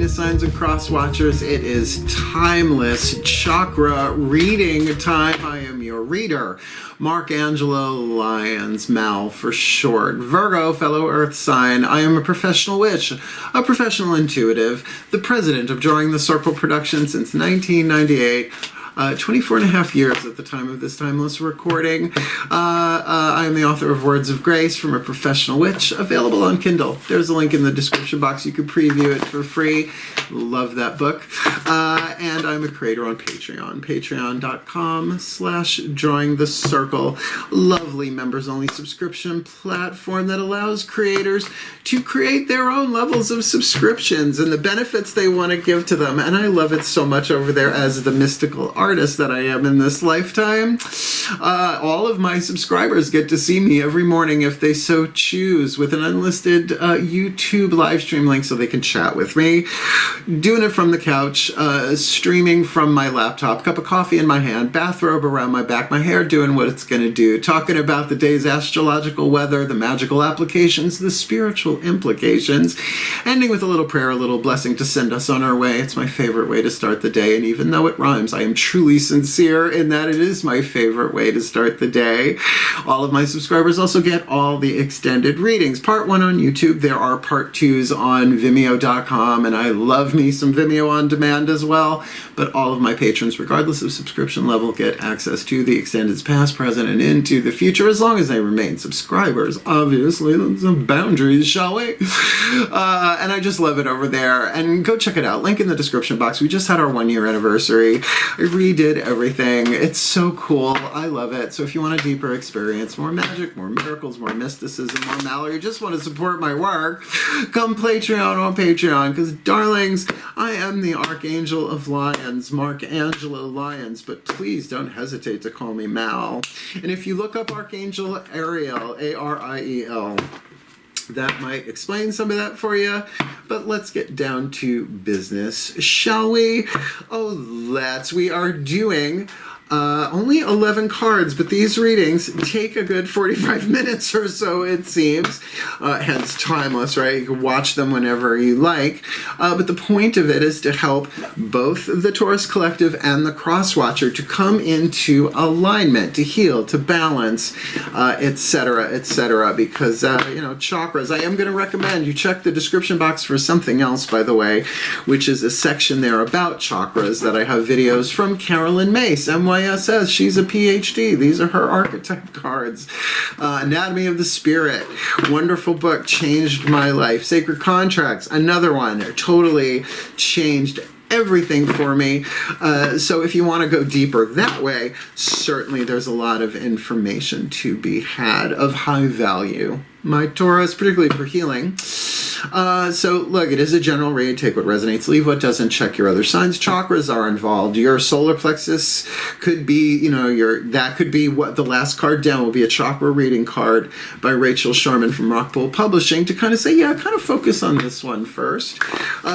Venus signs and cross watchers. It is Timeless Chakra Reading time. I am your reader, Mark Angelo, Lyons, Mal for short. Virgo, fellow earth sign. I am a professional witch, a professional intuitive, the president of Drawing the Circle Productions since 1998. 24 and a half years at the time of this timeless recording. I am the author of Words of Grace from a Professional Witch, available on Kindle. There's a link in the description box. You can preview it for free. Love that book. And I'm a creator on Patreon. Patreon.com/drawingthecircle. Lovely members-only subscription platform that allows creators to create their own levels of subscriptions and the benefits they want to give to them. And I love it so much over there as the mystical artist that I am in this lifetime. All of my subscribers get to see me every morning if they so choose with an unlisted YouTube live stream link so they can chat with me. Doing it from the couch, streaming from my laptop, cup of coffee in my hand, bathrobe around my back, my hair doing what it's going to do, talking about the day's astrological weather, the magical applications, the spiritual implications, ending with a little prayer, a little blessing to send us on our way. It's my favorite way to start the day, and even though it rhymes, I am truly sincere in that it is my favorite way to start the day. All of my subscribers also get all the extended readings. Part 1 on YouTube. There are part 2s on Vimeo.com, and I love me some Vimeo on demand as well. But all of my patrons, regardless of subscription level, get access to the extended past, present, and into the future, as long as they remain subscribers. Obviously, there's some boundaries, shall we? And I just love it over there. And go check it out. Link in the description box. We just had our 1-year anniversary. I redid everything. It's so cool. I love it. So if you want a deeper experience, more magic, more miracles, more mysticism, more Mallory, just want to support my work, come Patreon on Patreon, because darlings, I am the Archangel of Lyons, Mark Angelo Lyons, but please don't hesitate to call me Mal. And if you look up Archangel Ariel, A-R-I-E-L, that might explain some of that for you, but let's get down to business, shall we? Oh, let's. We are doing only 11 cards, but these readings take a good 45 minutes or so, it seems. Hence timeless, right? You can watch them whenever you like. But the point of it is to help both the Taurus Collective and the Cross Watcher to come into alignment, to heal, to balance, etc., etc. Because, you know, chakras. I am going to recommend you check the description box for something else, by the way, which is a section there about chakras that I have videos from Carolyn Myss, MYSS. She's a PhD. These are her archetype cards. Anatomy of the Spirit. Wonderful book. Changed my life. Sacred Contracts. Another one. Totally changed everything for me. So if you want to go deeper that way, certainly there's a lot of information to be had of high value. My Taurus, particularly for healing. So look, it is a general read. Take what resonates, leave what doesn't. Check your other signs. Chakras are involved. Your solar plexus could be, you know, that could be what the last card down will be, a chakra reading card by Rachel Sharman from Rockpool Publishing to kind of say, yeah, kind of focus on this one first.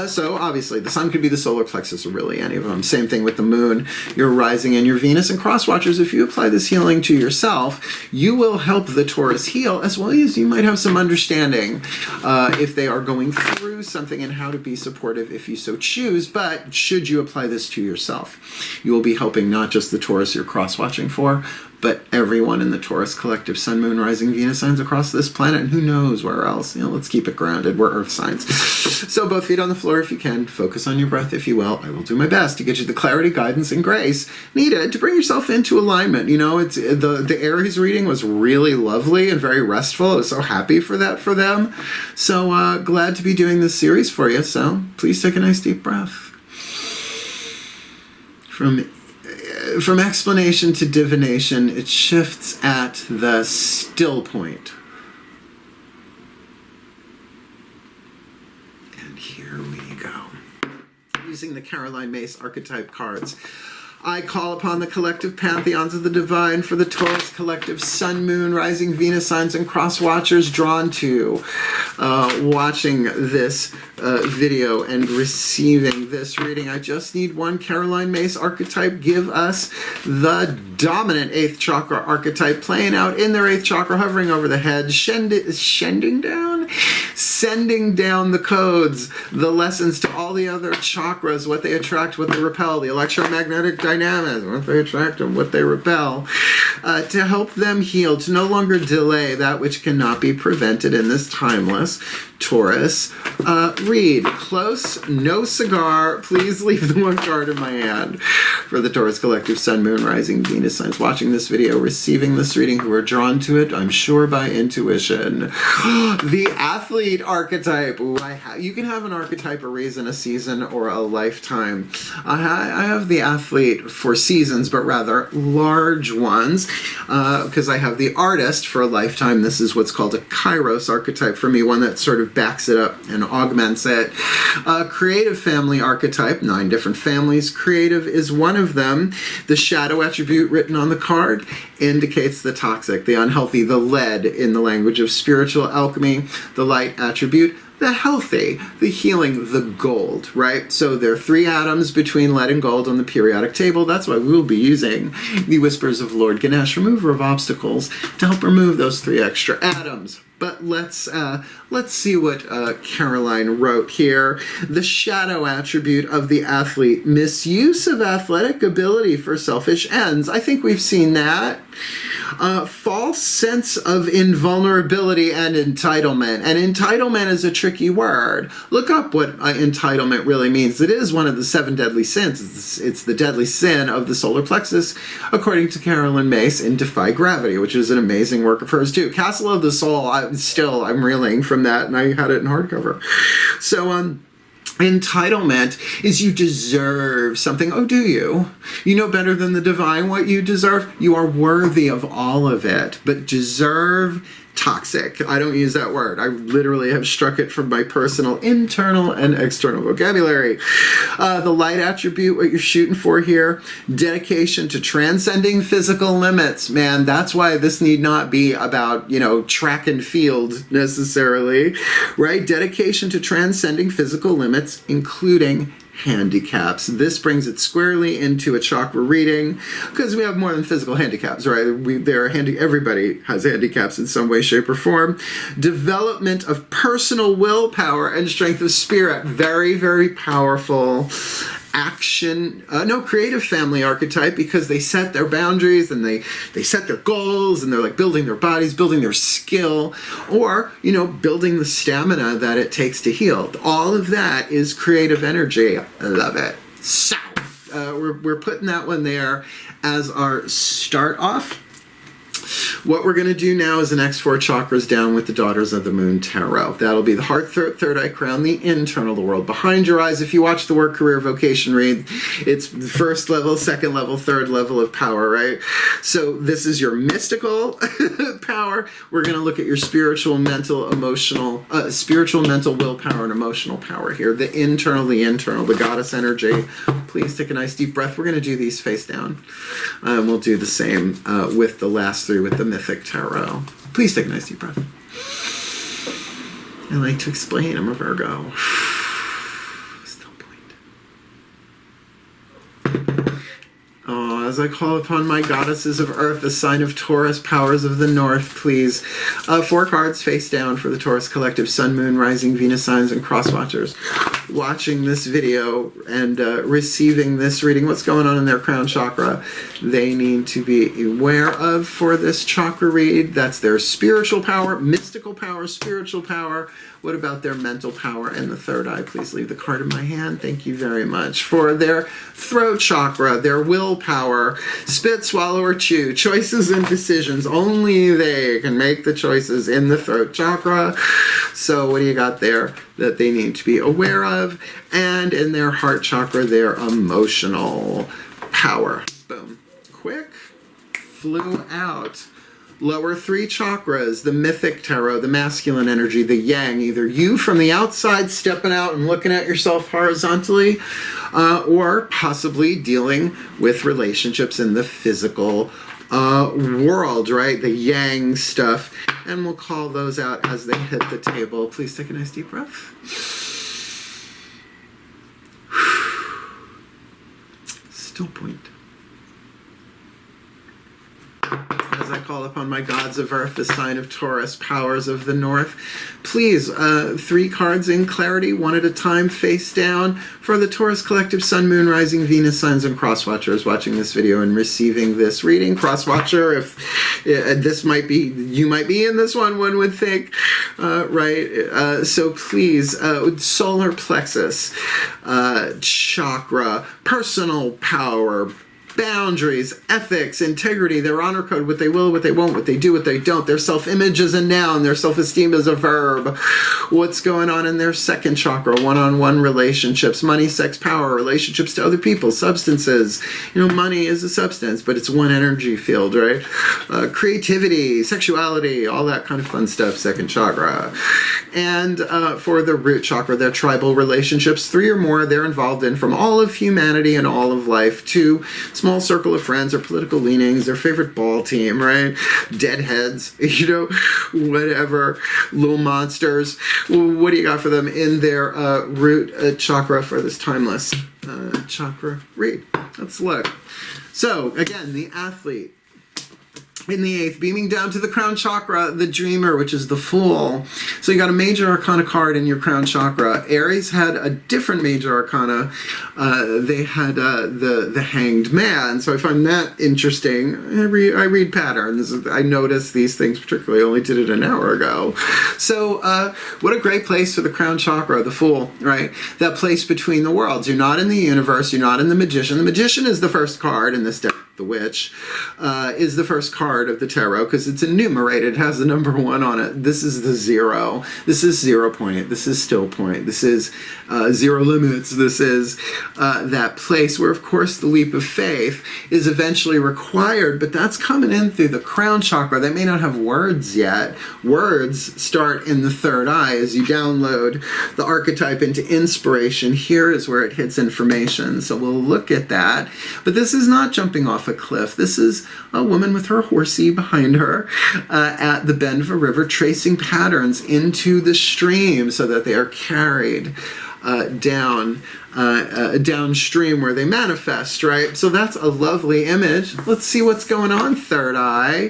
So obviously the sun could be the solar plexus, or really any of them. Same thing with the moon, your rising, and your Venus. And cross watchers, if you apply this healing to yourself, you will help the Taurus heal, as well as you might have some understanding if they are going through something and how to be supportive if you so choose. But should you apply this to yourself, you will be helping not just the Taurus you're cross-watching for, but everyone in the Taurus Collective, Sun, Moon, Rising, Venus signs across this planet, and who knows where else. You know, let's keep it grounded. We're Earth signs. So both feet on the floor if you can. Focus on your breath if you will. I will do my best to get you the clarity, guidance, and grace needed to bring yourself into alignment. You know, it's the Aries reading was really lovely and very restful. I was so happy for that for them. So glad to be doing this series for you. So please take a nice deep breath. From explanation to divination, it shifts at the still point. And here we go. Using the Caroline Myss archetype cards, I call upon the collective pantheons of the divine for the Taurus Collective, Sun, Moon, Rising, Venus signs, and cross watchers drawn to watching this video and receiving this reading. I just need one Caroline Myss archetype. Give us the dominant 8th chakra archetype playing out in their 8th chakra, hovering over the head, shending down. sending down the codes, the lessons to all the other chakras, what they attract, what they repel, the electromagnetic dynamics, what they attract and what they repel, to help them heal, to no longer delay that which cannot be prevented in this timeless Taurus read. Close, no cigar. Please leave the one card in my hand for the Taurus Collective Sun, Moon, Rising, Venus signs watching this video, receiving this reading, who are drawn to it, I'm sure by intuition. The athlete archetype. Ooh, you can have an archetype, a reason, a season, or a lifetime. I have the athlete for seasons, but rather large ones, because I have the artist for a lifetime. This is what's called a Kairos archetype for me, one that sort of backs it up and augments it. Creative family archetype, 9 different families. Creative is one of them. The shadow attribute written on the card indicates the toxic, the unhealthy, the lead in the language of spiritual alchemy. The light attribute, the healthy, the healing, the gold, right? So there are 3 atoms between lead and gold on the periodic table. That's why we will be using the Whispers of Lord Ganesh, remover of obstacles, to help remove those 3 extra atoms. But let's see what Caroline wrote here. The shadow attribute of the athlete, misuse of athletic ability for selfish ends. I think we've seen that. False sense of invulnerability and entitlement. And entitlement is a tricky word. Look up what entitlement really means. It is one of the 7 deadly sins. It's the deadly sin of the solar plexus, according to Caroline Myss in Defy Gravity, which is an amazing work of hers too. Castle of the Soul, I'm reeling from that, and I had it in hardcover. So, entitlement is you deserve something. Oh, do you? You know better than the divine what you deserve? You are worthy of all of it, but deserve, toxic. I don't use that word. I literally have struck it from my personal internal and external vocabulary. The light attribute, what you're shooting for here, dedication to transcending physical limits. Man, that's why this need not be about, track and field necessarily, right? Dedication to transcending physical limits, including handicaps. This brings it squarely into a chakra reading, because we have more than physical handicaps, right? Everybody has handicaps in some way, shape, or form. Development of personal willpower and strength of spirit. Very, very powerful. Creative family archetype, because they set their boundaries and they set their goals, and they're like building their bodies, building their skill, or, building the stamina that it takes to heal. All of that is creative energy. I love it. So, we're putting that one there as our start off. What we're going to do now is the next 4 chakras down with the Daughters of the Moon Tarot. That'll be the heart, third eye crown, the internal, the world behind your eyes. If you watch the work, career, vocation read, it's the first level, second level, third level of power, right? So this is your mystical power. We're going to look at your spiritual, mental, mental, willpower, and emotional power here. The internal, the goddess energy. Please take a nice deep breath. We're going to do these face down. We'll do the same with the last 3 with the Mythic Tarot. Please take a nice deep breath. I like to explain, I'm a Virgo. Still point. Oh, as I call upon my goddesses of earth, the sign of Taurus, powers of the north, please. 4 cards face down for the Taurus Collective Sun, Moon, Rising, Venus signs, and cross watchers watching this video and receiving this reading. What's going on in their crown chakra they need to be aware of for this chakra read. That's their spiritual power, mystical power, spiritual power. What about their mental power and the third eye? Please leave the card in my hand. Thank you very much. For their throat chakra, their willpower, spit, swallow, or chew, choices and decisions. Only they can make the choices in the throat chakra. So what do you got there that they need to be aware of? And in their heart chakra, their emotional power. Boom. Quick. Flew out. Lower 3 chakras, the Mythic Tarot, the masculine energy, the yang, either you from the outside stepping out and looking at yourself horizontally, or possibly dealing with relationships in the physical world, right? The yang stuff. And we'll call those out as they hit the table. Please take a nice deep breath. Still point. As I call upon my gods of earth, the sign of Taurus, powers of the north. Please, 3 cards in clarity, one at a time, face down, for the Taurus collective, Sun, Moon, Rising, Venus, signs, and cross-watchers watching this video and receiving this reading. Cross-watcher, if this might be, you might be in this one would think, right? So please, solar plexus, chakra, personal power, boundaries, ethics, integrity, their honor code, what they will, what they won't, what they do, what they don't, their self-image is a noun, their self-esteem is a verb, what's going on in their second chakra, one-on-one relationships, money, sex, power, relationships to other people, substances. You know, money is a substance, but it's one energy field, right? Creativity, sexuality, all that kind of fun stuff, second chakra. And for the root chakra, their tribal relationships, 3 or more they're involved in from all of humanity and all of life, to small circle of friends, their political leanings, their favorite ball team, right? Deadheads, you know, whatever, little monsters. What do you got for them in their root chakra for this timeless chakra read? Let's look. So, again, the athlete. In the 8th, beaming down to the crown chakra, the dreamer, which is the fool. So you got a major arcana card in your crown chakra. Aries had a different major arcana. They had the hanged man. So I find that interesting. I read patterns. I notice these things particularly. I only did it an hour ago. So what a great place for the crown chakra, the fool, right? That place between the worlds. You're not in the universe. You're not in the magician. The magician is the first card in this deck. The witch is the first card of the tarot because it's enumerated, it has the number 1 on it. This is the 0. This is 0 point. This is still point. This is 0 limits. This is that place where, of course, the leap of faith is eventually required, but that's coming in through the crown chakra. They may not have words yet. Words start in the 3rd eye as you download the archetype into inspiration. Here is where it hits information. So we'll look at that. But this is not jumping off a cliff. This is a woman with her horsey behind her at the bend of a river, tracing patterns into the stream so that they are carried downstream where they manifest, right? So that's a lovely image. Let's see what's going on, 3rd eye.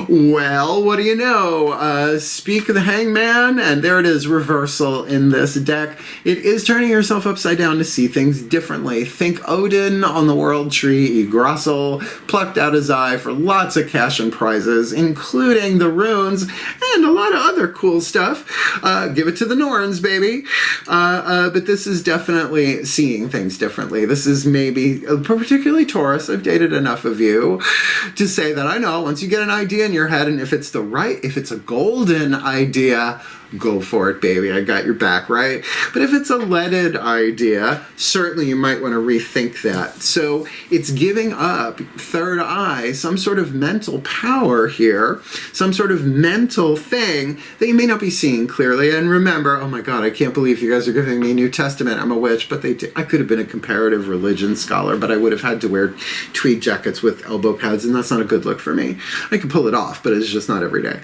Well, what do you know? Speak of the hangman, and there it is, reversal in this deck. It is turning yourself upside down to see things differently. Think Odin on the world tree, Yggdrasil, plucked out his eye for lots of cash and prizes, including the runes and a lot of other cool stuff. Give it to the Norns, baby. But this is definitely seeing things differently. This is maybe, particularly Taurus, I've dated enough of you to say that I know once you get an idea in your head, and if it's if it's a golden idea, go for it, baby. I got your back, right? But if it's a leaded idea, certainly you might want to rethink that. So it's giving up, 3rd eye, some sort of mental power here, some sort of mental thing that you may not be seeing clearly. And remember, oh my God, I can't believe you guys are giving me New Testament. I'm a witch, but I could have been a comparative religion scholar, but I would have had to wear tweed jackets with elbow pads, and that's not a good look for me. I can pull it off, but it's just not every day.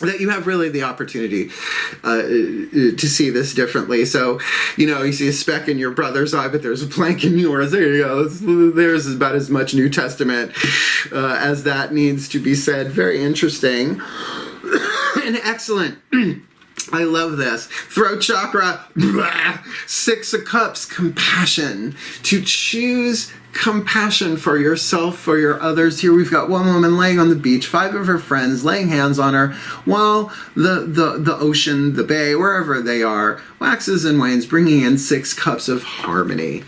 That you have really the opportunity to see this differently. So, you know, you see a speck in your brother's eye, but there's a plank in yours. There you go. There's about as much New Testament as that needs to be said. Very interesting and excellent. I love this. Throat chakra, 6 of Cups, compassion. To choose compassion for yourself, for your others. Here we've got one woman laying on the beach, 5 of her friends laying hands on her, while the ocean, the bay, wherever they are, waxes and wanes, bringing in 6 cups of harmony.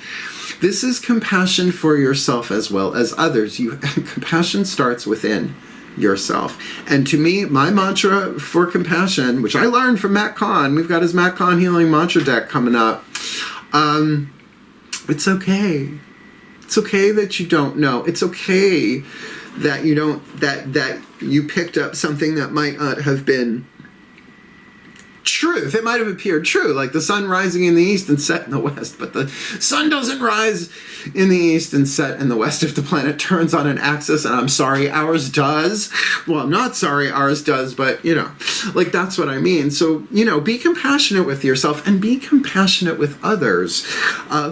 This is compassion for yourself as well as others. Compassion starts within yourself. And to me, my mantra for compassion, which I learned from Matt Kahn, we've got his Matt Kahn Healing Mantra deck coming up. It's okay. It's okay that you don't know. It's okay that you don't, that you picked up something that might not have been truth. It might have appeared true, like the sun rising in the east and set in the west, but the sun doesn't rise in the east and set in the west if the planet turns on an axis, and I'm sorry, ours does. Well, I'm not sorry, ours does, but, you know, like, that's what I mean. So, you know, be compassionate with yourself and be compassionate with others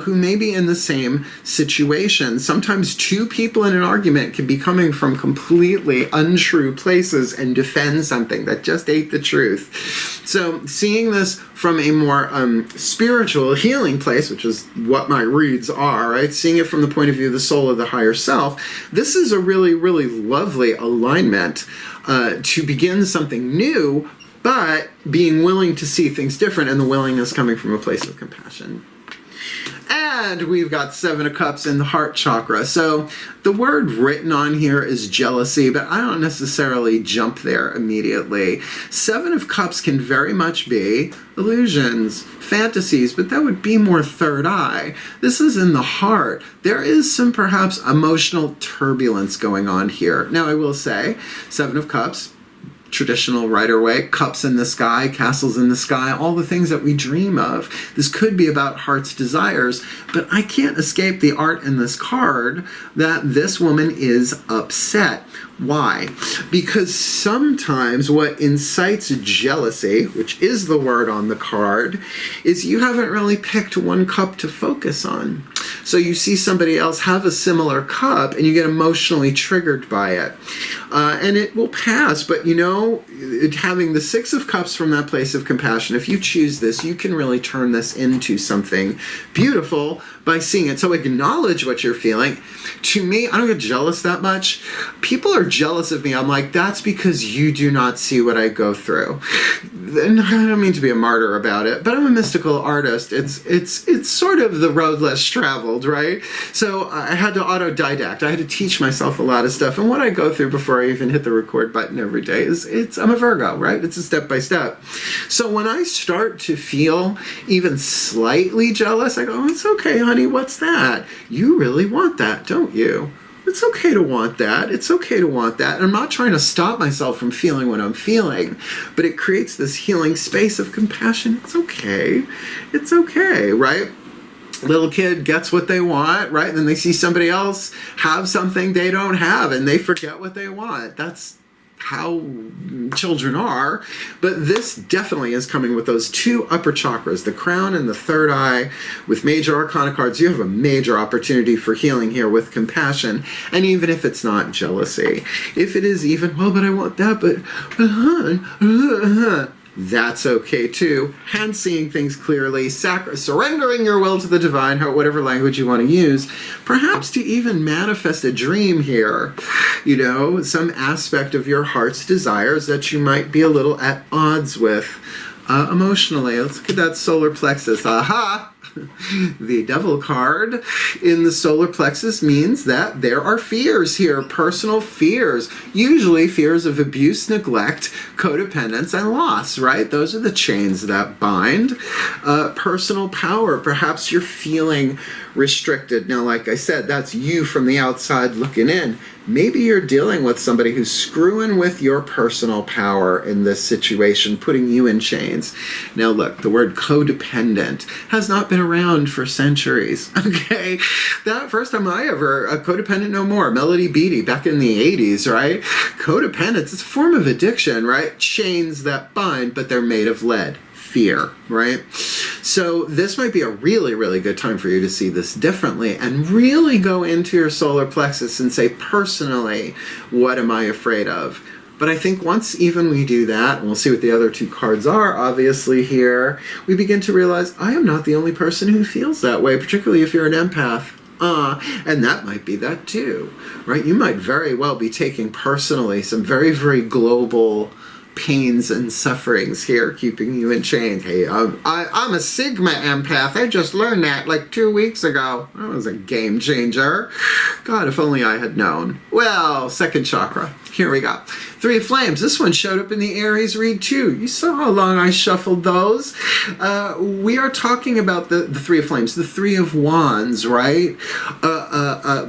who may be in the same situation. Sometimes two people in an argument can be coming from completely untrue places and defend something that just ain't the truth. So seeing this from a more spiritual healing place, which is what my reads are, right? Seeing it from the point of view of the soul of the higher self, this is a really, really lovely alignment to begin something new, but being willing to see things different, and the willingness coming from a place of compassion. And we've got Seven of Cups in the heart chakra. So the word written on here is jealousy, but I don't necessarily jump there immediately. Seven of Cups can very much be illusions, fantasies, but that would be more third eye. This is in the heart. There is some perhaps emotional turbulence going on here. Now, I will say, Seven of Cups, traditional Rider-Waite, cups in the sky, castles in the sky, all the things that we dream of. This could be about heart's desires, but I can't escape the art in this card that this woman is upset. Why? Because sometimes what incites jealousy, which is the word on the card, is you haven't really picked one cup to focus on. So you see somebody else have a similar cup and you get emotionally triggered by it. And it will pass, but you know, having the Six of Cups from that place of compassion, if you choose this, you can really turn this into something beautiful by seeing it. So acknowledge what you're feeling. To me, I don't get jealous that much. People are jealous of me. I'm like, that's because you do not see what I go through. And I don't mean to be a martyr about it, but I'm a mystical artist. It's sort of the road less traveled, right? So I had to autodidact. I had to teach myself a lot of stuff. And what I go through before I even hit the record button every day is I'm a Virgo, right? It's a step by step. So when I start to feel even slightly jealous, I go, oh, it's okay, honey, what's that? You really want that, don't you? It's okay to want that. It's okay to want that. And I'm not trying to stop myself from feeling what I'm feeling, but it creates this healing space of compassion. It's okay. It's okay, right? Little kid gets what they want, right? And then they see somebody else have something they don't have and they forget what they want. That's how children are. But this definitely is coming with those two upper chakras, the crown and the third eye. With major arcana cards, you have a major opportunity for healing here with compassion. And even if it's not jealousy, if it is even, well, but I want that, but that's okay too. And seeing things clearly, surrendering your will to the divine, whatever language you want to use, perhaps to even manifest a dream here, you know, some aspect of your heart's desires that you might be a little at odds with emotionally. Let's look at that solar plexus. Aha! The Devil card in the solar plexus means that there are fears here, personal fears, usually fears of abuse, neglect, codependence, and loss, right? Those are the chains that bind. Personal power, perhaps you're feeling restricted. Now, like I said, that's you from the outside looking in. Maybe you're dealing with somebody who's screwing with your personal power in this situation, putting you in chains. Now look, the word codependent has not been around for centuries, okay? That first time codependent no more, Melody Beattie back in the 80s, right? Codependence, it's a form of addiction, right? Chains that bind, but they're made of lead. Fear, right? So this might be a really, really good time for you to see this differently and really go into your solar plexus and say, personally, what am I afraid of? But I think once even we do that, and we'll see what the other two cards are, obviously here, we begin to realize I am not the only person who feels that way, particularly if you're an empath. And that might be that too, right? You might very well be taking personally some very, very global pains and sufferings here, keeping you in chains. Hey, I'm a Sigma empath. I just learned that like 2 weeks ago. That was a game changer. God, if only I had known. Well, second chakra. Here we go. Three of Flames. This one showed up in the Aries read too. You saw how long I shuffled those. We are talking about the Three of Flames, the Three of Wands, right?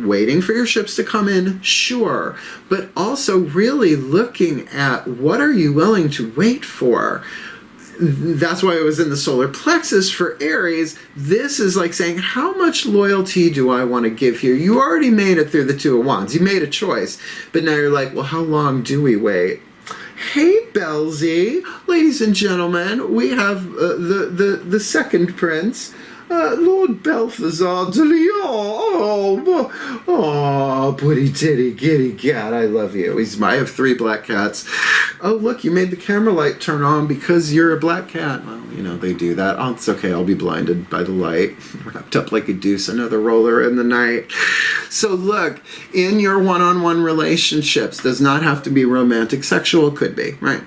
Waiting for your ships to come in, sure. But also really looking at what are you willing to wait for? that's why it was in the solar plexus for Aries. This is like saying, how much loyalty do I want to give here? You already made it through the Two of Wands. You made a choice. But now you're like, well, how long do we wait? Hey, Belzy. Ladies and gentlemen, we have the second prince, Lord Balthazar de Lyon. Oh, pretty titty kitty cat, I love you. I have 3 black cats. Oh, look, you made the camera light turn on because you're a black cat. Well, you know, they do that. Oh, it's okay, I'll be blinded by the light. Wrapped up like a deuce, another roller in the night. So look, in your one-on-one relationships, does not have to be romantic, sexual, could be, right?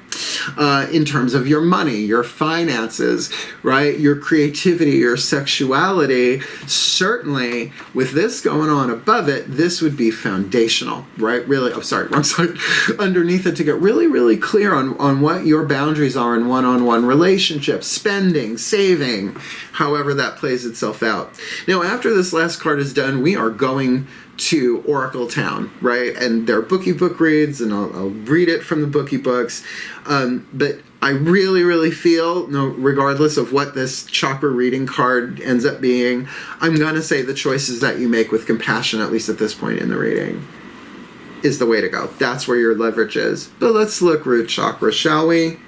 In terms of your money, your finances, right? Your creativity, your sexuality, certainly with this going on above it, this would be foundational, right? Really, oh, sorry, wrong side. Underneath it to get really, really clear on what your boundaries are in one-on-one relationships, spending, saving, however that plays itself out. Now, after this last card is done, we are going to Oracle Town, right? And they're bookie book reads, and I'll read it from the bookie books. But I really, really feel, regardless of what this chakra reading card ends up being, I'm going to say the choices that you make with compassion, at least at this point in the reading, is the way to go. That's where your leverage is. But let's look root chakra, shall we?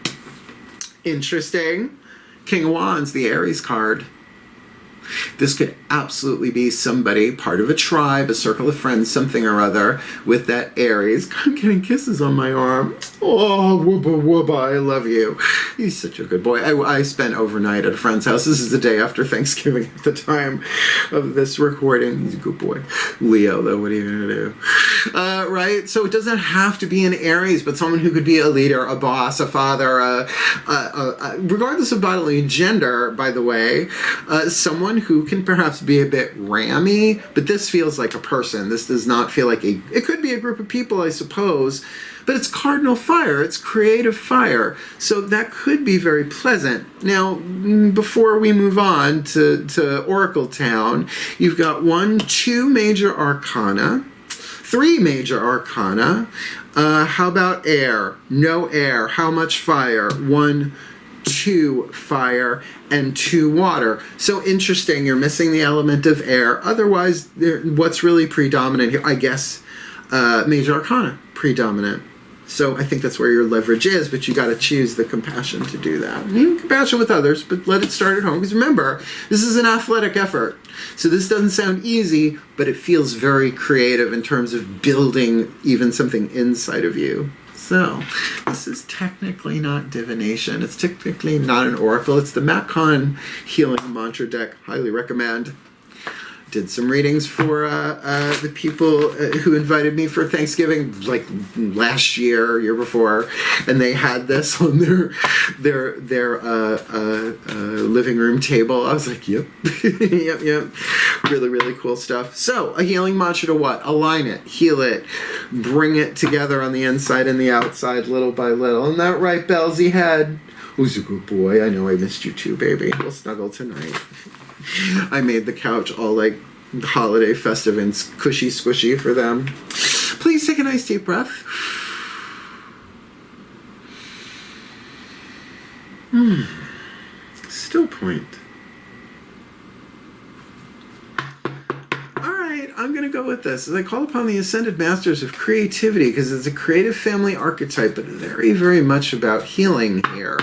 Interesting. King of Wands, the Aries card. This could absolutely be somebody, part of a tribe, a circle of friends, something or other, with that Aries. I'm getting kisses on my arm. Oh, wooba wooba, I love you. He's such a good boy. I spent overnight at a friend's house. This is the day after Thanksgiving at the time of this recording. He's a good boy. Leo, though, what are you going to do? Right? So it doesn't have to be an Aries, but someone who could be a leader, a boss, a father, regardless of bodily gender, by the way, someone who can perhaps be a bit rammy, but this feels like a person. This does not feel like it could be a group of people, I suppose, but it's cardinal fire, it's creative fire, so that could be very pleasant. Now, before we move on to Oracle Town, you've got 2 major arcana, 3 major arcana. How about air? No air. How much fire? 1, 2 fire, and 2 water. So interesting, you're missing the element of air. Otherwise, what's really predominant here? I guess major arcana, predominant. So I think that's where your leverage is, but you got to choose the compassion to do that. Compassion with others, but let it start at home. Because remember, this is an athletic effort. So this doesn't sound easy, but it feels very creative in terms of building even something inside of you. So, this is technically not divination. It's technically not an oracle. It's the Macon Healing Mantra deck. Highly recommend. Did some readings for the people who invited me for Thanksgiving, like last year before, and they had this on their living room table. I was like, yep, yep, really, really cool stuff. So, a healing mantra to what? Align it, heal it, bring it together on the inside and the outside, little by little. Isn't that right, Belzy Head? Who's a good boy? I know I missed you too, baby. We'll snuggle tonight. I made the couch all like holiday festive and cushy squishy for them. Please take a nice deep breath. Still point. I'm going to go with this. As I call upon the Ascended Masters of Creativity, because it's a creative family archetype, but very, very much about healing here.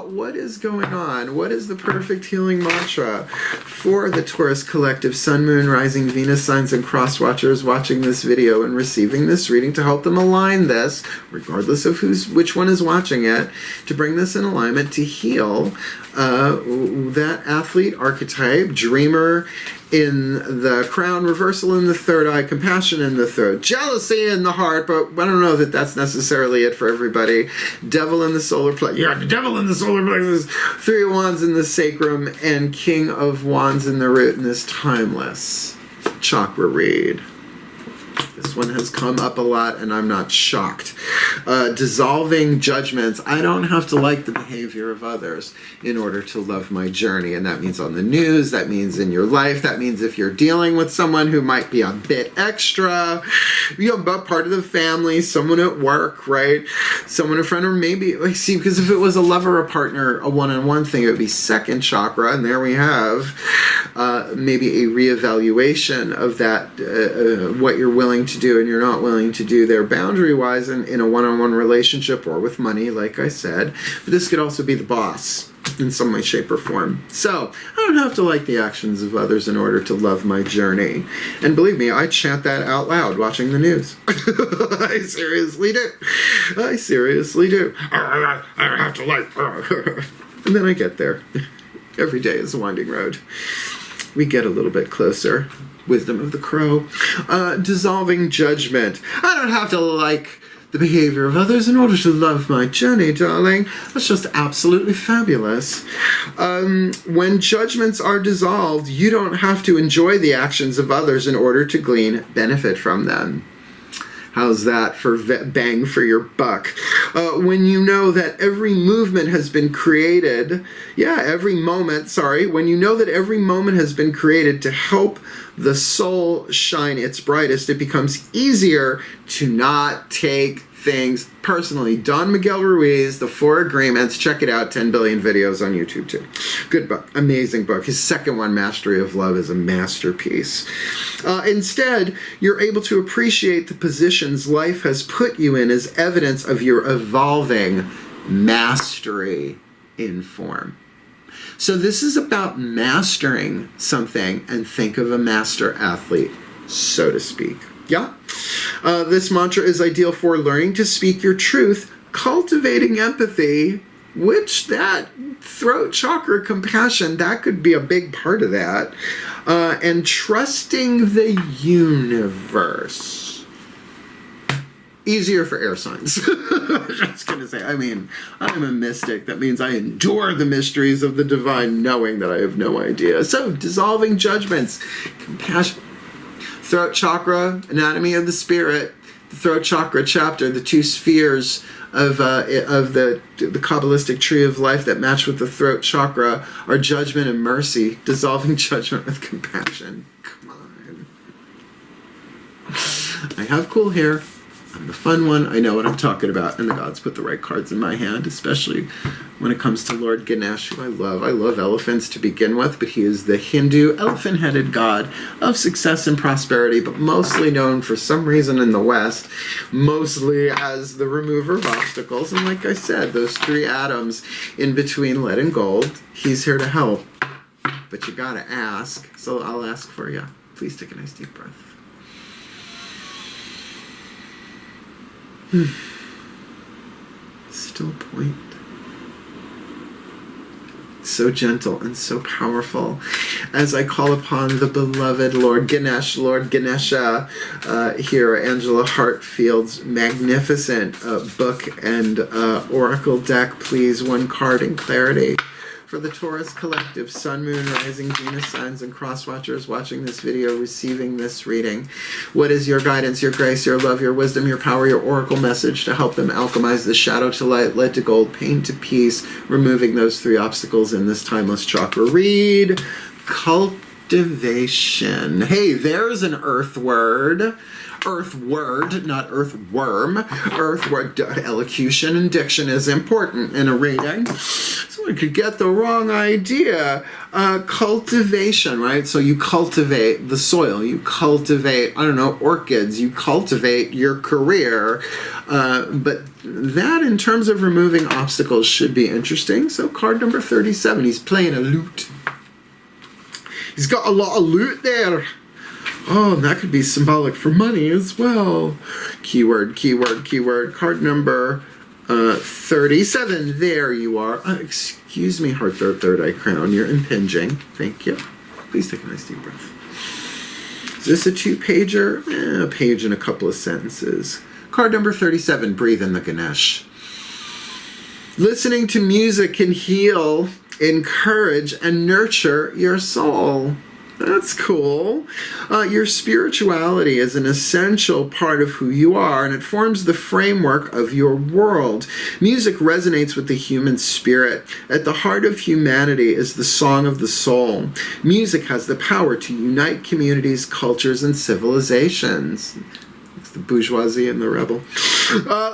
What is going on? What is the perfect healing mantra for the Taurus Collective, Sun, Moon, Rising, Venus signs, and cross watchers watching this video and receiving this reading to help them align this, regardless of which one is watching it, to bring this in alignment to heal that athlete archetype, dreamer in the crown, reversal in the third eye, compassion in the third, jealousy in the heart, but I don't know that that's necessarily it for everybody. Devil in the solar plexus. Yeah, the devil in the solar plexus. 3 of Wands in the sacrum, and King of Wands in the root in this Timeless Chakra Read. This This one has come up a lot, and I'm not shocked. Dissolving judgments. I don't have to like the behavior of others in order to love my journey. And that means on the news, that means in your life, that means if you're dealing with someone who might be a bit extra, but part of the family, someone at work, right? Someone, a friend, or maybe, see, because if it was a lover, a partner, a one-on-one thing, it would be second chakra, and there we have maybe a reevaluation of that, what you're willing to do and you're not willing to do there boundary-wise in a one-on-one relationship or with money, like I said. But this could also be the boss in some way, shape, or form. So I don't have to like the actions of others in order to love my journey. And believe me, I chant that out loud watching the news. I seriously do. I seriously do. I don't have to like. And then I get there. Every day is a winding road. We get a little bit closer. Wisdom of the crow. Dissolving judgment. I don't have to like the behavior of others in order to love my journey, darling. That's just absolutely fabulous. When judgments are dissolved, you don't have to enjoy the actions of others in order to glean benefit from them. How's that for bang for your buck? When you know that every movement has been created, when you know that every moment has been created to help the soul shine its brightest, it becomes easier to not take things personally. Don Miguel Ruiz, The Four Agreements. Check it out. 10 billion videos on YouTube too. Good book. Amazing book. His second one, Mastery of Love, is a masterpiece. Instead, you're able to appreciate the positions life has put you in as evidence of your evolving mastery in form. So this is about mastering something, and think of a master athlete, so to speak. Yeah? This mantra is ideal for learning to speak your truth, cultivating empathy, which that throat chakra compassion, that could be a big part of that, and trusting the universe. Easier for air signs. I was just going to say, I'm a mystic. That means I endure the mysteries of the divine, knowing that I have no idea. So, dissolving judgments, compassion, throat chakra, anatomy of the spirit, the throat chakra chapter, the two spheres of the Kabbalistic tree of life that match with the throat chakra are judgment and mercy, dissolving judgment with compassion. Come on. I have cool hair. I'm the fun one. I know what I'm talking about. And the gods put the right cards in my hand, especially when it comes to Lord Ganesh, who I love. I love elephants to begin with, but he is the Hindu elephant-headed god of success and prosperity, but mostly known for some reason in the West, mostly as the remover of obstacles. And like I said, those three atoms in between lead and gold, he's here to help. But you gotta ask, so I'll ask for you. Please take a nice deep breath. Still point. So gentle and so powerful as I call upon the beloved Lord Ganesh, Lord Ganesha, here, Angelo Hartfield's magnificent book and oracle deck. Please, one card in clarity. For the Taurus Collective, Sun, Moon, Rising, Venus signs, and cross-watchers watching this video, receiving this reading. What is your guidance, your grace, your love, your wisdom, your power, your oracle message to help them alchemize the shadow to light, lead to gold, pain to peace, removing those three obstacles in this Timeless Chakra Read? Cultivation. Hey, there's an earth word. Earth word, not earthworm. Earth word. Elocution and diction is important in a reading. Someone could get the wrong idea. Cultivation, right? So you cultivate the soil. You cultivate, orchids. You cultivate your career. But that, in terms of removing obstacles, should be interesting. So card number 37. He's playing a lute. He's got a lot of loot there. Oh, and that could be symbolic for money as well. Keyword, keyword, keyword. Card number 37. There you are. Excuse me, heart, third eye crown. You're impinging. Thank you. Please take a nice deep breath. Is this a two-pager? A page and a couple of sentences. Card number 37. Breathe in the Ganesh. Listening to music can heal, encourage, and nurture your soul. That's cool. Your spirituality is an essential part of who you are, and it forms the framework of your world. Music resonates with the human spirit. At the heart of humanity is the song of the soul. Music has the power to unite communities, cultures, and civilizations. It's the bourgeoisie and the rebel.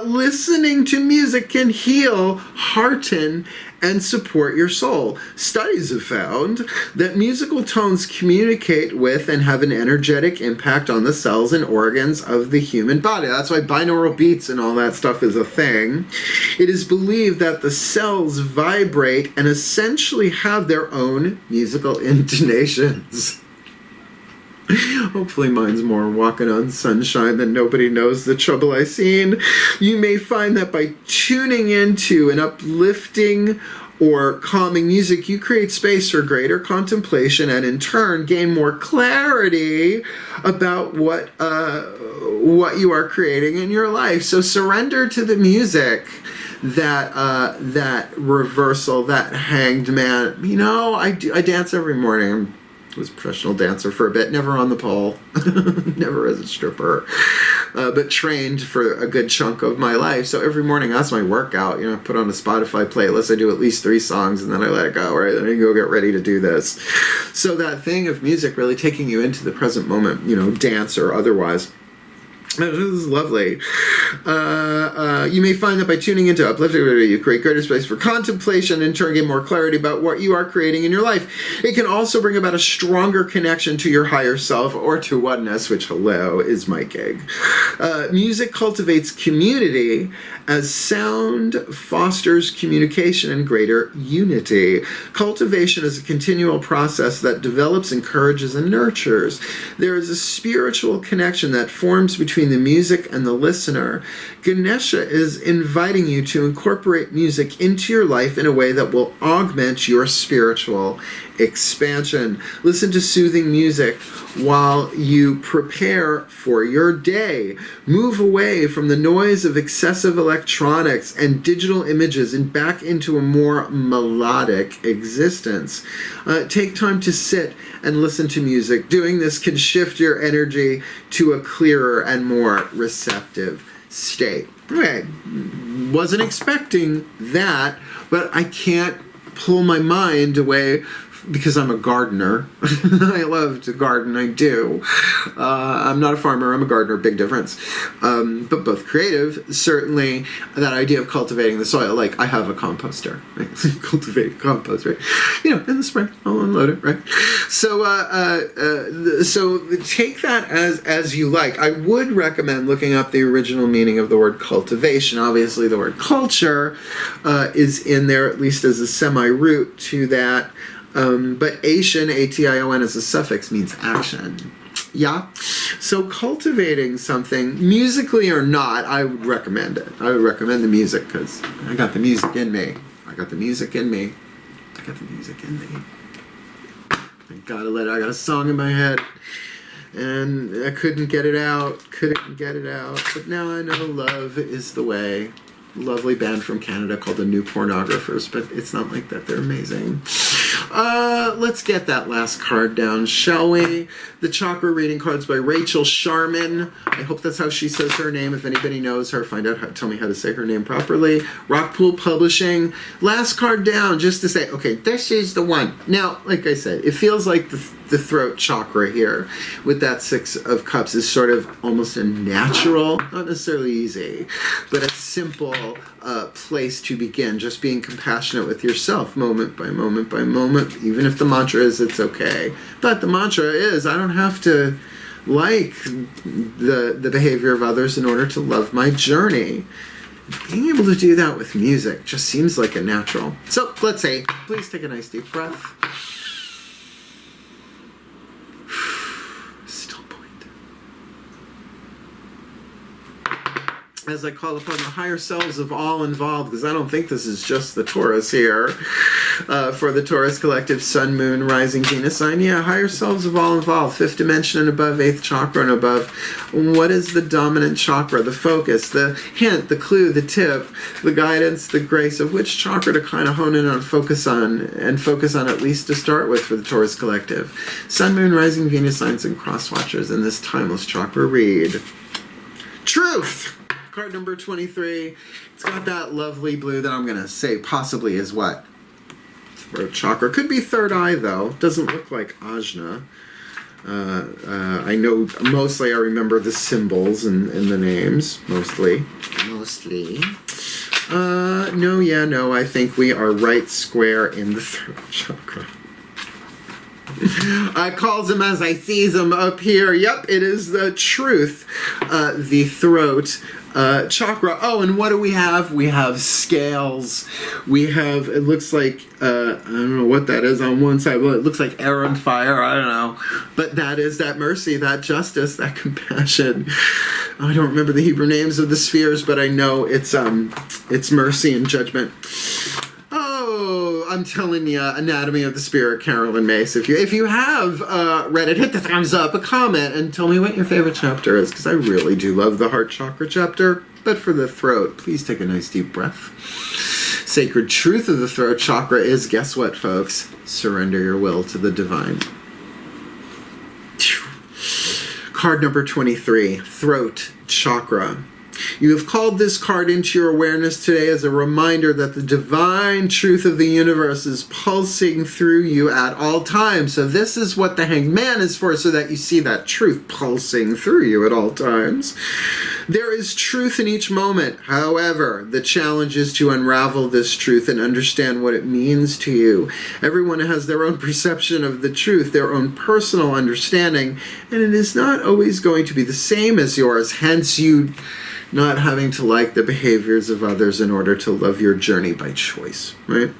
Listening to music can heal, hearten, and support your soul. Studies have found that musical tones communicate with and have an energetic impact on the cells and organs of the human body. That's why binaural beats and all that stuff is a thing. It is believed that the cells vibrate and essentially have their own musical intonations. Hopefully mine's more walking on sunshine than nobody knows the trouble I seen. You may find that by tuning into an uplifting or calming music, you create space for greater contemplation and in turn gain more clarity about what you are creating in your life. So surrender to the music. That reversal, that hanged man. You know, I dance every morning. I was a professional dancer for a bit, never on the pole, never as a stripper, but trained for a good chunk of my life. So every morning, that's my workout. You know, I put on a Spotify playlist, I do at least 3 songs, and then I let it go, right? Then I go get ready to do this. So that thing of music really taking you into the present moment, you know, dance or otherwise. This is lovely. You may find that by tuning into uplifting, you create greater space for contemplation and in turn gain more clarity about what you are creating in your life. It can also bring about a stronger connection to your higher self or to oneness, which, hello, is my gig. Music cultivates community as sound fosters communication and greater unity. Cultivation is a continual process that develops, encourages, and nurtures. There is a spiritual connection that forms between the music and the listener. Ganesha is inviting you to incorporate music into your life in a way that will augment your spiritual expansion. Listen to soothing music while you prepare for your day. Move away from the noise of excessive electronics and digital images and back into a more melodic existence. Take time to sit and listen to music. Doing this can shift your energy to a clearer and more receptive state. Okay, wasn't expecting that, but I can't pull my mind away because I'm a gardener. I love to garden, I do. I'm not a farmer, I'm a gardener, big difference. But both creative, certainly that idea of cultivating the soil, like I have a composter, right? Cultivating compost, right? You know, in the spring, I'll unload it, right? So take that as you like. I would recommend looking up the original meaning of the word cultivation. Obviously the word culture is in there, at least as a semi-root to that. But ation, A-T-I-O-N, as a suffix means action. Yeah? So cultivating something, musically or not, I would recommend it. I would recommend the music because I got the music in me. I got the music in me. I got the music in me. I got a song in my head. And I couldn't get it out. But now I know love is the way. Lovely band from Canada called the New Pornographers, but it's not like that. They're amazing. Let's get that last card down, shall we? The Chakra Reading cards by Rachel Sharman. I hope that's how she says her name. If anybody knows her, tell me how to say her name properly. Rockpool Publishing. Last card down, just to say, okay, this is the one. Now, like I said, it feels like the throat chakra here with that 6 of Cups is sort of almost a natural, not necessarily easy, but a simple place to begin. Just being compassionate with yourself, moment by moment by moment. Even if the mantra is, it's okay. But the mantra is, I don't have to like the behavior of others in order to love my journey. Being able to do that with music just seems like a natural. So let's say, please take a nice deep breath. As I call upon the higher selves of all involved, because I don't think this is just the Taurus here, for the Taurus Collective Sun, Moon, Rising, Venus sign. Yeah, higher selves of all involved, 5th dimension and above, 8th chakra and above. What is the dominant chakra, the focus, the hint, the clue, the tip, the guidance, the grace of which chakra to kind of hone in on, focus on at least to start with for the Taurus Collective. Sun, Moon, Rising, Venus signs and cross watchers in this Timeless Chakra Read. Truth! Card number 23. It's got that lovely blue that I'm going to say possibly is what? Throat chakra. Could be third eye, though. Doesn't look like ajna. I know, mostly I remember the symbols and the names. Mostly. No, I think we are right square in the throat chakra. I calls them as I sees them up here. Yep, it is the truth. The throat chakra. Oh, and what do we have? We have scales. We have, it looks like, I don't know what that is on one side. Well, it looks like air and fire. I don't know. But that is that mercy, that justice, that compassion. I don't remember the Hebrew names of the spheres, but I know it's mercy and judgment. I'm telling you, Anatomy of the Spirit, Carolyn Myss. If you have read it, hit the thumbs up, a comment, and tell me what your favorite chapter is, because I really do love the heart chakra chapter. But for the throat, please take a nice deep breath. Sacred truth of the throat chakra is, guess what, folks? Surrender your will to the divine. Card number 23, throat chakra. You have called this card into your awareness today as a reminder that the divine truth of the universe is pulsing through you at all times. So this is what the Hanged Man is for, so that you see that truth pulsing through you at all times. There is truth in each moment. However, the challenge is to unravel this truth and understand what it means to you. Everyone has their own perception of the truth, their own personal understanding, and it is not always going to be the same as yours. Hence, you not having to like the behaviors of others in order to love your journey by choice, right?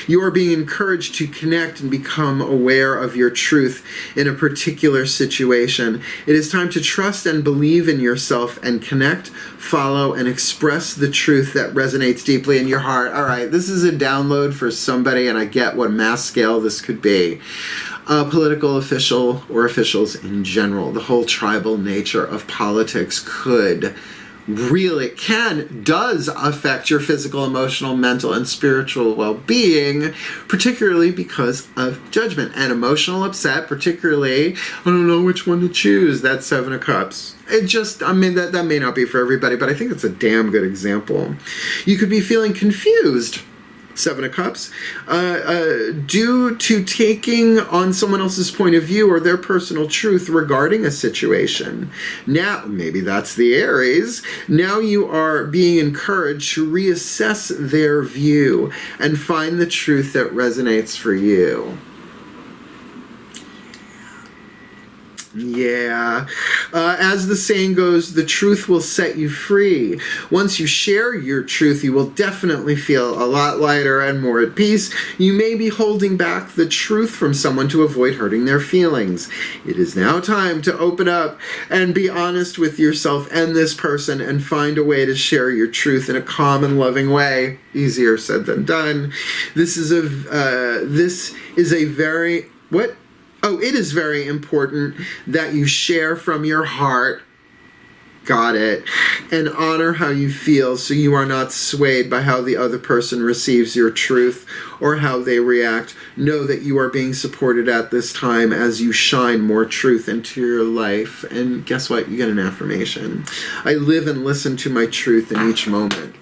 You are being encouraged to connect and become aware of your truth in a particular situation. It is time to trust and believe in yourself and connect, follow, and express the truth that resonates deeply in your heart. All right, this is a download for somebody, and I get what mass scale this could be. A political official or officials in general, the whole tribal nature of politics does affect your physical, emotional, mental, and spiritual well-being, particularly because of judgment and emotional upset, particularly, I don't know which one to choose, that 7 of Cups. That may not be for everybody, but I think it's a damn good example. You could be feeling confused, 7 of Cups, due to taking on someone else's point of view or their personal truth regarding a situation. Now, maybe that's the Aries. Now you are being encouraged to reassess their view and find the truth that resonates for you. Yeah. As the saying goes, the truth will set you free. Once you share your truth, you will definitely feel a lot lighter and more at peace. You may be holding back the truth from someone to avoid hurting their feelings. It is now time to open up and be honest with yourself and this person and find a way to share your truth in a calm and loving way. Easier said than done. It is very important that you share from your heart, got it, and honor how you feel so you are not swayed by how the other person receives your truth or how they react. Know that you are being supported at this time as you shine more truth into your life. And guess what? You get an affirmation. I live and listen to my truth in each moment.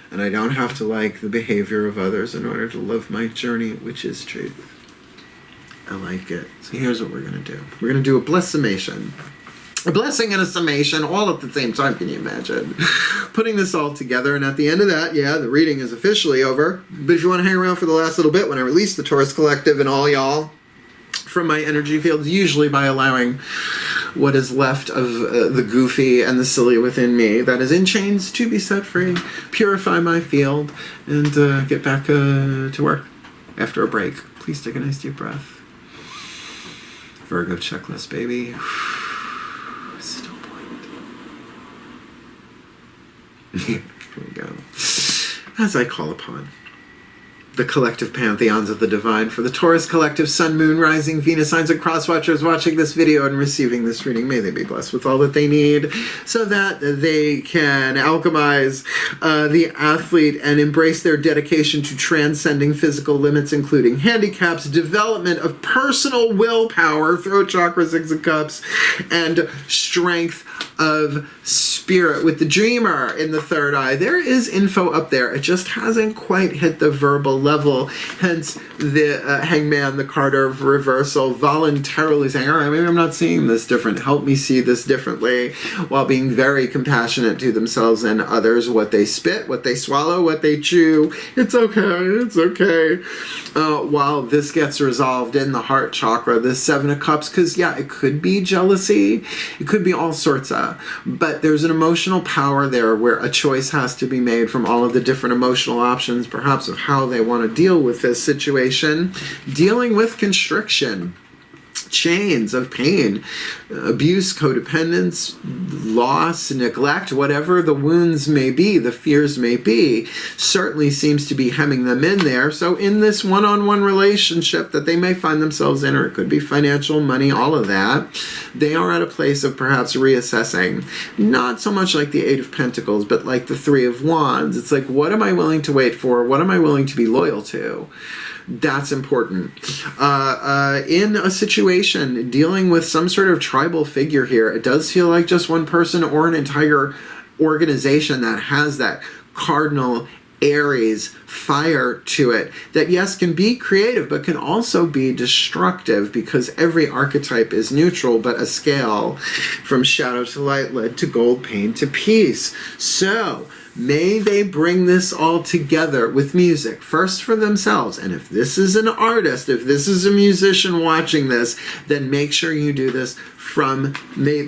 And I don't have to like the behavior of others in order to love my journey, which is truth. I like it. So here's what we're going to do. We're going to do a blessed summation. A blessing and a summation all at the same time, can you imagine? Putting this all together, and at the end of that, yeah, the reading is officially over. But if you want to hang around for the last little bit when I release the Taurus Collective and all y'all from my energy fields, usually by allowing what is left of the goofy and the silly within me that is in chains to be set free, purify my field, and get back to work after a break. Please take a nice deep breath. Virgo checklist, baby. Still point. Here we go. As I call upon the collective pantheons of the divine, for the Taurus collective sun, moon, rising, Venus signs and cross watchers watching this video and receiving this reading. May they be blessed with all that they need so that they can alchemize the athlete and embrace their dedication to transcending physical limits, including handicaps, development of personal willpower, throat chakra, 6 of cups, and strength of spirit. With the dreamer in the third eye, there is info up there. It just hasn't quite hit the verbal level. Hence the hangman, the card of reversal, voluntarily saying, all right, maybe I'm not seeing this different. Help me see this differently, while being very compassionate to themselves and others. What they spit, what they swallow, what they chew, it's okay, it's okay. While this gets resolved in the heart chakra, this 7 of cups, because yeah, it could be jealousy, it could be all sorts of, but there's an emotional power there where a choice has to be made from all of the different emotional options, perhaps of how they want to deal with this situation. Dealing with constriction, chains of pain, abuse, codependence, loss, neglect, whatever the wounds may be, the fears may be, certainly seems to be hemming them in there. So in this one-on-one relationship that they may find themselves in, or it could be financial, money, all of that, they are at a place of perhaps reassessing. Not so much like the 8 of Pentacles, but like the 3 of Wands. It's like, what am I willing to wait for? What am I willing to be loyal to? That's important. In a situation dealing with some sort of tribal figure here, it does feel like just one person or an entire organization that has that cardinal Aries fire to it, that yes, can be creative, but can also be destructive, because every archetype is neutral, but a scale from shadow to light, lead to gold, pain to peace. So may they bring this all together with music, first for themselves. And if this is an artist, if this is a musician watching this, then make sure you do this from, they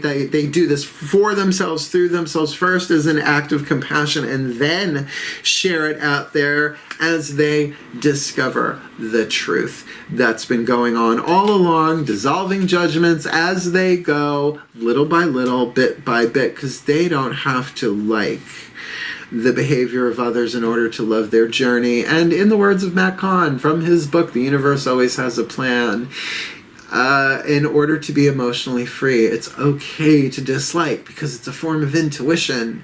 do this for themselves, through themselves, first as an act of compassion, and then share it out there as they discover the truth that's been going on all along, dissolving judgments as they go, little by little, bit by bit, because they don't have to like the behavior of others in order to love their journey. And in the words of Matt Kahn from his book, The Universe Always Has a Plan, in order to be emotionally free, it's okay to dislike, because it's a form of intuition.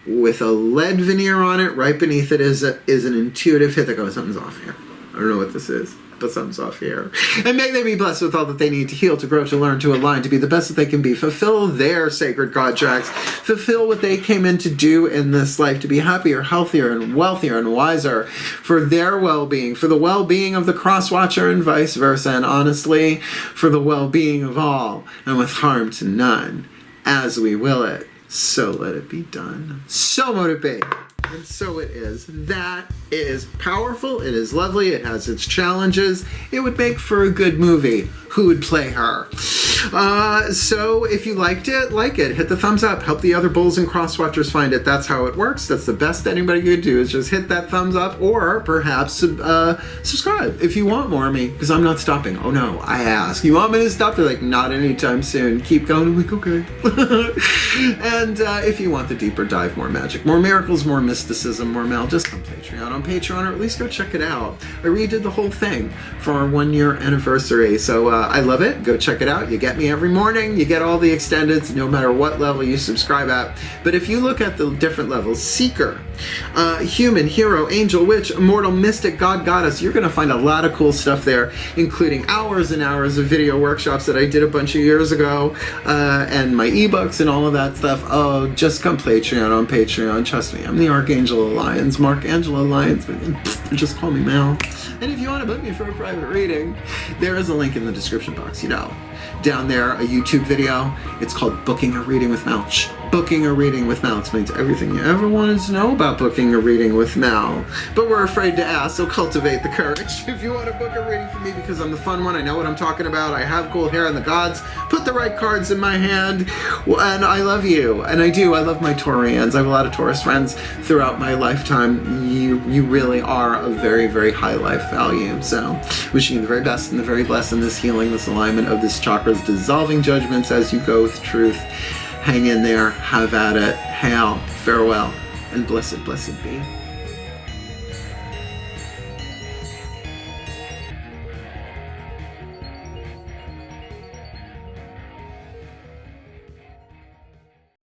With a lead veneer on it, right beneath it is an intuitive hit that goes, something's off here. I don't know what this is, but something's off here. And may they be blessed with all that they need to heal, to grow, to learn, to align, to be the best that they can be, fulfill their sacred contracts, fulfill what they came in to do in this life, to be happier, healthier, and wealthier, and wiser, for their well-being, for the well-being of the cross-watcher and vice versa, and honestly, for the well-being of all, and with harm to none, as we will it. So let it be done. So mote it be. And so it is. That is powerful. It is lovely. It has its challenges. It would make for a good movie. Who would play her? So if you liked it, like it. Hit the thumbs up. Help the other bulls and crosswatchers find it. That's how it works. That's the best anybody could do, is just hit that thumbs up, or perhaps subscribe if you want more of me, because I'm not stopping. Oh no, I ask. You want me to stop? They're like, not anytime soon. Keep going. I'm like, okay. And if you want the deeper dive, more magic, more miracles, more mysticism, more Mel, just come Patreon. On Patreon, or at least go check it out. I redid the whole thing for our 1-year anniversary. So I love it. Go check it out. You get me every morning. You get all the extendeds, no matter what level you subscribe at. But if you look at the different levels, Seeker, Human, Hero, Angel, Witch, Immortal, Mystic, God, Goddess, you're going to find a lot of cool stuff there, including hours and hours of video workshops that I did a bunch of years ago, and my ebooks and all of that stuff. Oh, just come Patreon on Patreon. Trust me, I'm the Archangel of Lyons, Mark Angelo Lyons, but just call me Mel. And if you want to book me for a private reading, there is a link in the description box, you know. Down there, a YouTube video. It's called Booking a Reading with Mel. Booking a Reading with Mel explains everything you ever wanted to know about booking a reading with Mel. But we're afraid to ask, so cultivate the courage. If you want to book a reading for me, because I'm the fun one, I know what I'm talking about, I have cool hair and the gods put the right cards in my hand, and I love you. And I do. I love my Taurians. I have a lot of Taurus friends throughout my lifetime. You really are of very, very high life value. So wishing you the very best and the very blessed in this healing, this alignment of this chakras, dissolving judgments as you go with truth. Hang in there, have at it, hail, farewell, and blessed, blessed be.